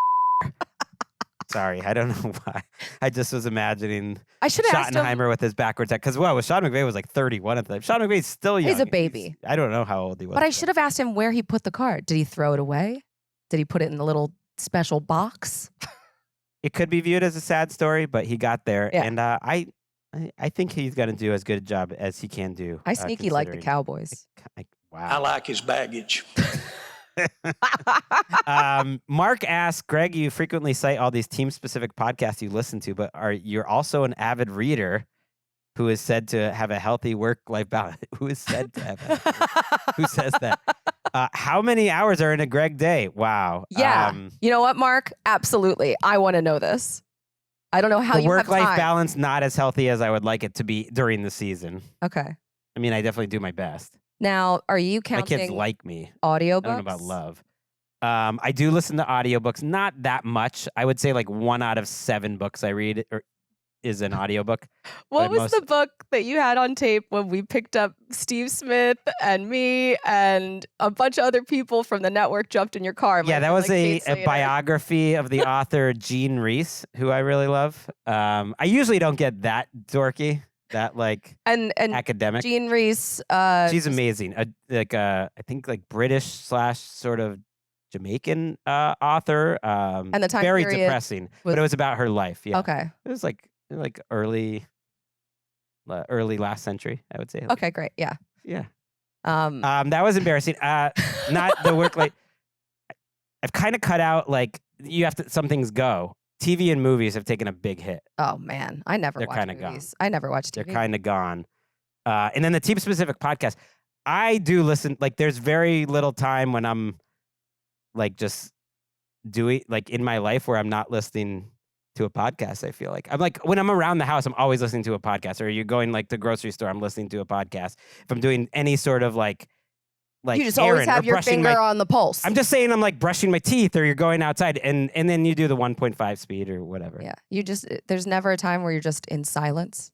Sorry, I don't know why. I just was imagining Schottenheimer with his backwards head. Because Sean McVay was like 31 at the time. Sean McVay's still young. He's a baby. I don't know how old he was. But I should have asked him where he put the card. Did he throw it away? Did he put it in the little special box? It could be viewed as a sad story, but he got there. Yeah. And I think he's going to do as good a job as he can do. I sneaky like the Cowboys. Wow. I like his baggage. Mark asks, Greg, you frequently cite all these team-specific podcasts you listen to, but you're also an avid reader who is said to have a healthy work-life balance. Who is said to have Who says that? How many hours are in a Greg day? Wow. Yeah. You know what, Mark? Absolutely. I want to know this. I don't know how you have time. Work-life balance, not as healthy as I would like it to be during the season. Okay. I mean, I definitely do my best. Now, are you counting my kids like me. Audiobooks? I don't know about love. I do listen to audiobooks, not that much. I would say like 1 out of 7 books I read is an audiobook. What was the book that you had on tape when we picked up Steve Smith and me and a bunch of other people from the network jumped in your car? Yeah, that was a biography of the author Jean Reese, who I really love. I usually don't get that dorky. That and academic. Jean Reese. She's amazing. I think British / sort of Jamaican author. And the time very period depressing, but it was about her life. Yeah. Okay. It was like early last century, I would say. Okay, great. Yeah. Yeah. That was embarrassing. Not the work I've kind of cut out you have to. Some things go. TV and movies have taken a big hit. Oh man, I never watch movies. Gone. I never watch TV. They're kind of gone. And then the team specific podcast, I do listen. There's very little time when I'm just doing in my life where I'm not listening to a podcast. I feel like I'm when I'm around the house, I'm always listening to a podcast. Or you're going to the grocery store, I'm listening to a podcast. If I'm doing any sort of you just always have your finger on the pulse. I'm just saying I'm brushing my teeth, or you're going outside and then you do the 1.5 speed or whatever. Yeah. There's never a time where you're just in silence.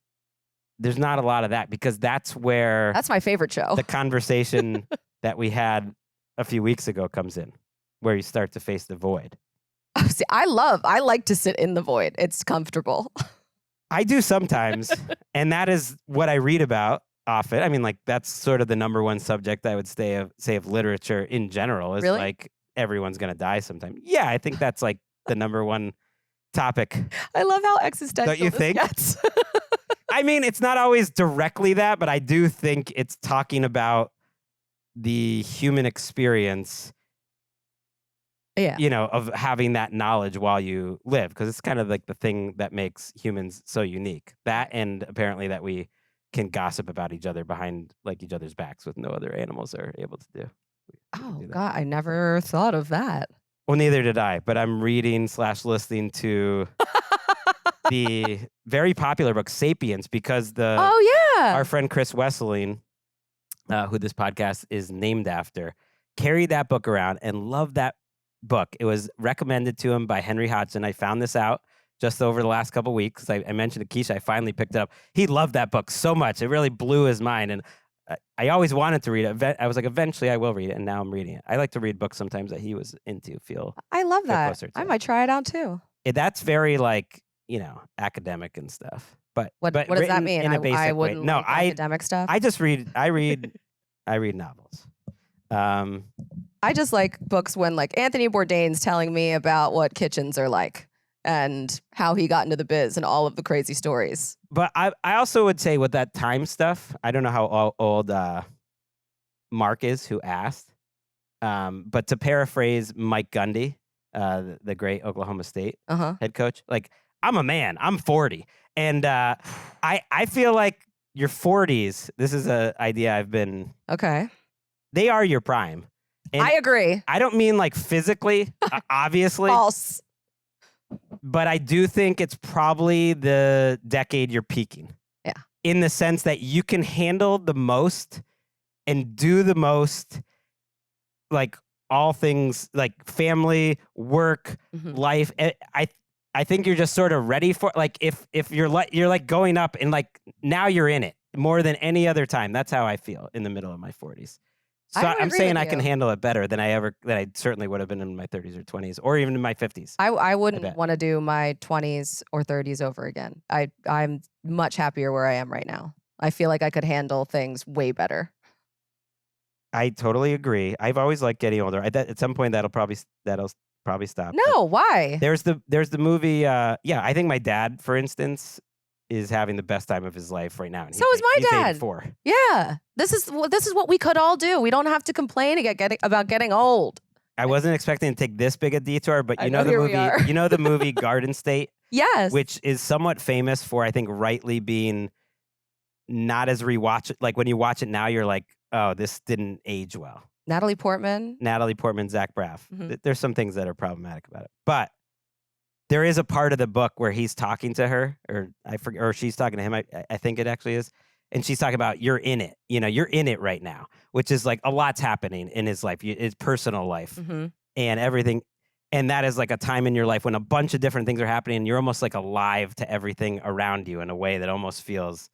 There's not a lot of that because that's where that's my favorite show. The conversation that we had a few weeks ago comes in, where you start to face the void. See, I like to sit in the void. It's comfortable. I do sometimes. And that is what I read about. Often. I mean, that's sort of the number one subject I would say of literature in general is really? Everyone's going to die sometime. Yeah, I think that's the number one topic. I love how existential Don't you think? Gets. I mean, it's not always directly that, but I do think it's talking about the human experience, of having that knowledge while you live, because it's kind of the thing that makes humans so unique. That, and apparently that we can gossip about each other behind each other's backs with no other animals are able to do. Oh God, I never thought of that. Well, neither did I, but I'm reading / listening to the very popular book Sapiens because our friend Chris Wesseling, who this podcast is named after, carried that book around and loved that book. It was recommended to him by Henry Hodgson. I found this out just over the last couple of weeks. I mentioned to Keisha, I finally picked it up. He loved that book so much. It really blew his mind. And I always wanted to read it. I was eventually I will read it. And now I'm reading it. I like to read books sometimes that he was into. I love that. I might try it out too. That's very academic and stuff. But what does that mean? In a basic I wouldn't way. No, academic stuff. I just read. I read novels. I just like books when Anthony Bourdain's telling me about what kitchens are like and how he got into the biz and all of the crazy stories. But I also would say with that time stuff, I don't know how old Mark is who asked, But to paraphrase Mike Gundy, the great Oklahoma State head coach, like, I'm a man. I'm 40. And I feel like your 40s, this is an idea I've been... Okay. They are your prime. And I agree. I don't mean like physically, obviously. False. But I do think it's probably the decade you're peaking. Yeah. In the sense that you can handle the most and do the most, like, all things like family, work, life. I think you're just sort of ready for, like, if you're like going up and like now you're in it more than any other time. That's how I feel in the middle of my 40s. So I'm saying I can handle it better than I certainly would have been in my 30s or 20s or even in my 50s. I wouldn't want to do my 20s or 30s over again. I'm much happier where I am right now. I feel like I could handle things way better. I totally agree. I've always liked getting older. At some point that'll probably stop. No, why? There's the movie. I think my dad, for instance, is having the best time of his life right now. And so is my dad. 84. Yeah, this is what we could all do. We don't have to complain about getting old. I wasn't expecting to take this big a detour, but you know the movie Garden State? Yes. Which is somewhat famous for, I think, rightly being not as rewatch. Like when you watch it now, you're like, oh, this didn't age well. Natalie Portman, Zach Braff. There's some things that are problematic about it, but there is a part of the book where he's talking to her, or she's talking to him. I think it actually is, and she's talking about you're in it. You know, you're in it right now, which is like a lot's happening in his life, his personal life, and everything. And that is like a time in your life when a bunch of different things are happening, and you're almost like alive to everything around you in a way that almost feels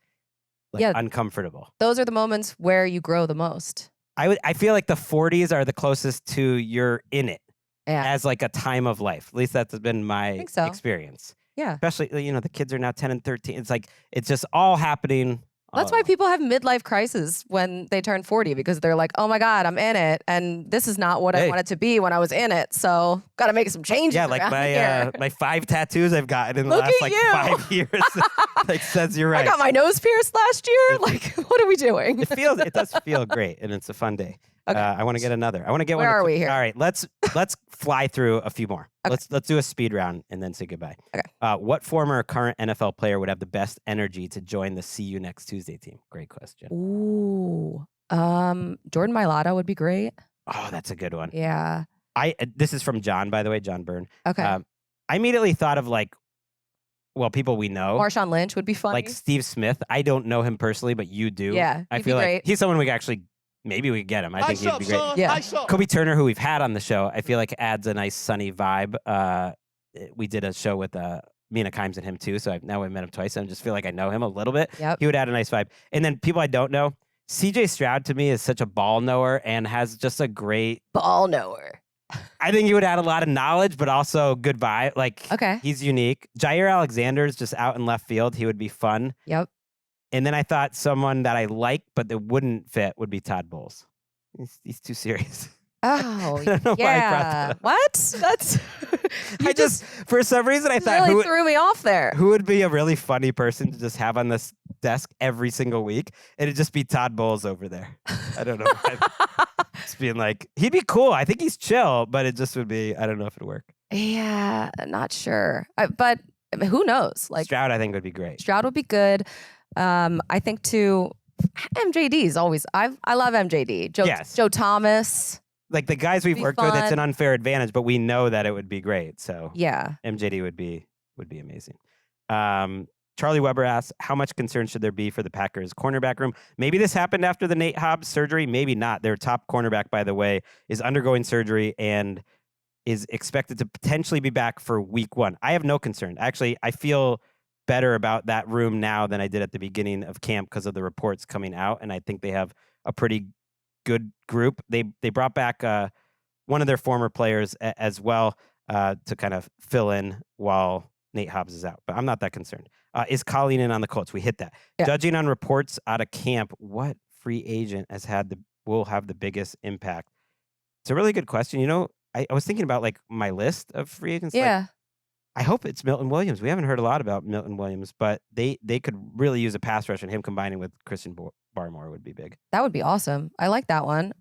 like uncomfortable. Those are the moments where you grow the most. I feel like the 40s are the closest to you're in it as like a time of life. At least that's been my experience. Yeah. Especially, the kids are now 10 and 13. It's like, it's just all happening. That's why people have midlife crisis when they turn 40, because they're like, oh my God, I'm in it. And this is not what I wanted to be when I was in it. So got to make some changes. Yeah, like my 5 tattoos I've gotten in the Look last 5 years. Like says you're right. I got my nose pierced last year. Like, what are we doing? It does feel great, and it's a fun day. Okay. I want to get another. I want to get one. Where are we here? All right, let's fly through a few more. Okay. Let's do a speed round and then say goodbye. Okay. What former or current NFL player would have the best energy to join the See You Next Tuesday team? Great question. Ooh, Jordan Mailata would be great. Oh, that's a good one. Yeah. This is from John, by the way, John Byrne. Okay. I immediately thought of people we know. Marshawn Lynch would be funny. Like Steve Smith. I don't know him personally, but you do. Yeah, I feel like he's someone we actually. Maybe we could get him. I think he'd be great. Yeah. Kobe Turner, who we've had on the show, I feel like adds a nice sunny vibe. We did a show with Mina Kimes and him too, so now we've met him twice, and I just feel like I know him a little bit. Yep. He would add a nice vibe. And then people I don't know, CJ Stroud to me is such a ball knower and has just a great ball knower. I think he would add a lot of knowledge, but also good vibe. Like, he's unique. Jair Alexander's just out in left field. He would be fun. Yep. And then I thought someone that I like, but that wouldn't fit would be Todd Bowles. He's too serious. Oh, I don't know why I brought that up. What? That's I just for some reason I thought really threw me off there. Who would be a really funny person to just have on this desk every single week? It'd just be Todd Bowles over there. I don't know. Just being like, he'd be cool. I think he's chill, but it just would be. I don't know if it'd work. Yeah, not sure. But who knows? Like Stroud, I think would be great. Stroud would be good. I think too. MJD is always. I love MJD. Joe Thomas. Like the guys we've worked with, it's an unfair advantage, but we know that it would be great. So yeah, MJD would be amazing. Charlie Weber asks, how much concern should there be for the Packers cornerback room? Maybe this happened after the Nate Hobbs surgery. Maybe not. Their top cornerback, by the way, is undergoing surgery and is expected to potentially be back for week 1. I have no concern. Actually, I feel better about that room now than I did at the beginning of camp because of the reports coming out, and I think they have a pretty good group. They brought back one of their former players as well to kind of fill in while Nate Hobbs is out, but I'm not that concerned. Is Colleen in on the Colts? We hit that. Yeah. Judging on reports out of camp, what free agent will have the biggest impact? It's a really good question. You know, I was thinking about like my list of free agents. Yeah. Like, I hope it's Milton Williams. We haven't heard a lot about Milton Williams, but they could really use a pass rush, and him combining with Christian Barmore would be big. That would be awesome. I like that one.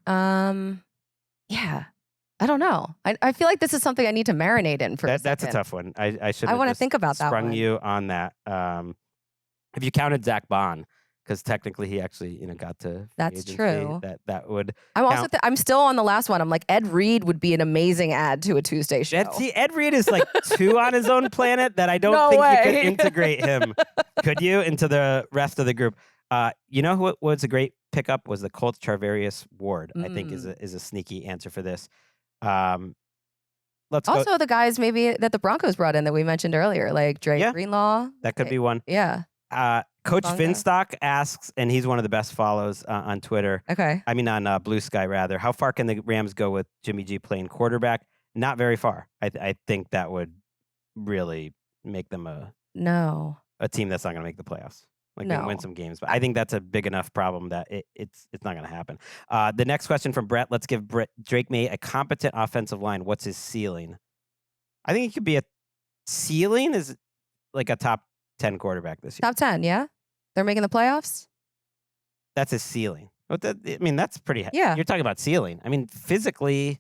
Yeah. I don't know. I feel like this is something I need to marinate in for a second. That's a tough one. I should. I want to think about that one. Sprung you on that. If you counted Zach Bond, because technically he actually got to. That's true. That would. I'm also. I'm still on the last one. I'm like, Ed Reed would be an amazing add to a Tuesday show. Ed Reed is like too on his own planet that I don't think you could integrate him. Could you into the rest of the group? You know who was a great pickup was the Colts Charvarius Ward. I think is a sneaky answer for this. Let's also go. The guys maybe that the Broncos brought in that we mentioned earlier, like Drake Greenlaw. That could be one. Yeah. Coach Finstock asks, and he's one of the best follows on Twitter. Okay. I mean on Blue Sky rather. How far can the Rams go with Jimmy G playing quarterback? Not very far. I think that would really make them a team that's not going to make the playoffs. Like they can win some games, but I think that's a big enough problem that it's not going to happen. The next question from Brett. Let's give Drake May a competent offensive line. What's his ceiling? I think he could be a ceiling is like a top 10 quarterback this year. Top 10, yeah. They're making the playoffs. That's his ceiling. That's pretty. Yeah. You're talking about ceiling. I mean, physically,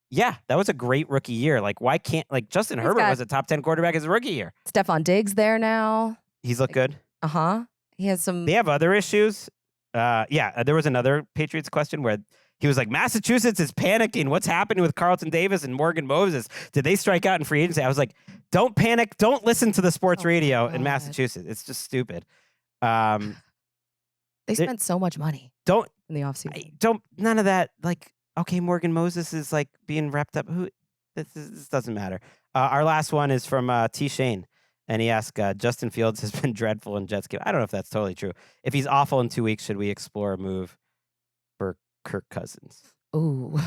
yeah, that was a great rookie year. Like, why can't Justin Herbert was a top 10 quarterback his rookie year? Stephon Diggs there now. He's looked good. He has some. They have other issues. There was another Patriots question where he was like, Massachusetts is panicking. What's happening with Carlton Davis and Morgan Moses? Did they strike out in free agency? I was like, don't panic. Don't listen to the sports radio in Massachusetts. It's just stupid. They spent so much money. In the offseason. None of that. Like, okay, Morgan Moses is like being wrapped up. This doesn't matter. Our last one is from T. Shane. And he asked, Justin Fields has been dreadful in Jets game. I don't know if that's totally true. If he's awful in 2 weeks, should we explore a move for Kirk Cousins? Ooh,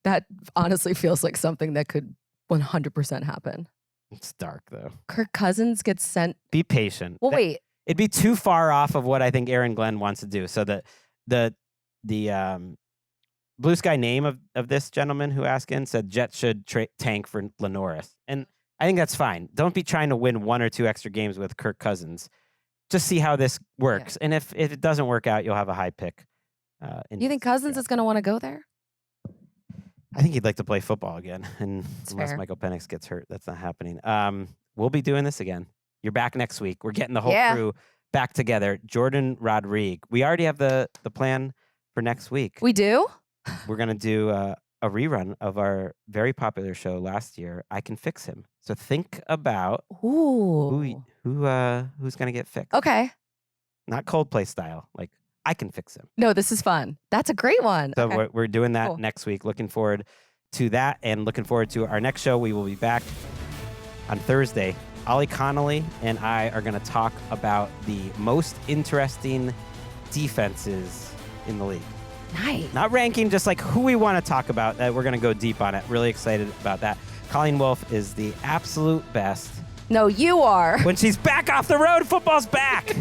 that honestly feels like something that could 100% happen. It's dark, though. Kirk Cousins gets sent. Be patient. Well, wait. It'd be too far off of what I think Aaron Glenn wants to do. So the Blue Sky name of this gentleman who asked in said Jets should tank for Lenoris. And I think that's fine. Don't be trying to win 1 or 2 extra games with Kirk Cousins. Just see how this works. Yeah. And if it doesn't work out, you'll have a high pick. You think Cousins is going to want to go there? I think he'd like to play football again. And unless Michael Penix gets hurt, that's not happening. We'll be doing this again. You're back next week. We're getting the whole crew back together. Jordan Rodrigue. We already have the plan for next week. We do? We're going to do a rerun of our very popular show last year, I Can Fix Him. So think about who's going to get fixed. Okay. Not Coldplay style. Like, I can fix him. No, this is fun. That's a great one. So we're doing that next week. Looking forward to that and looking forward to our next show. We will be back on Thursday. Ollie Connolly and I are going to talk about the most interesting defenses in the league. Nice. Not ranking, just like who we want to talk about. We're going to go deep on it. Really excited about that. Colleen Wolfe is the absolute best. No, you are. When she's back off the road, football's back.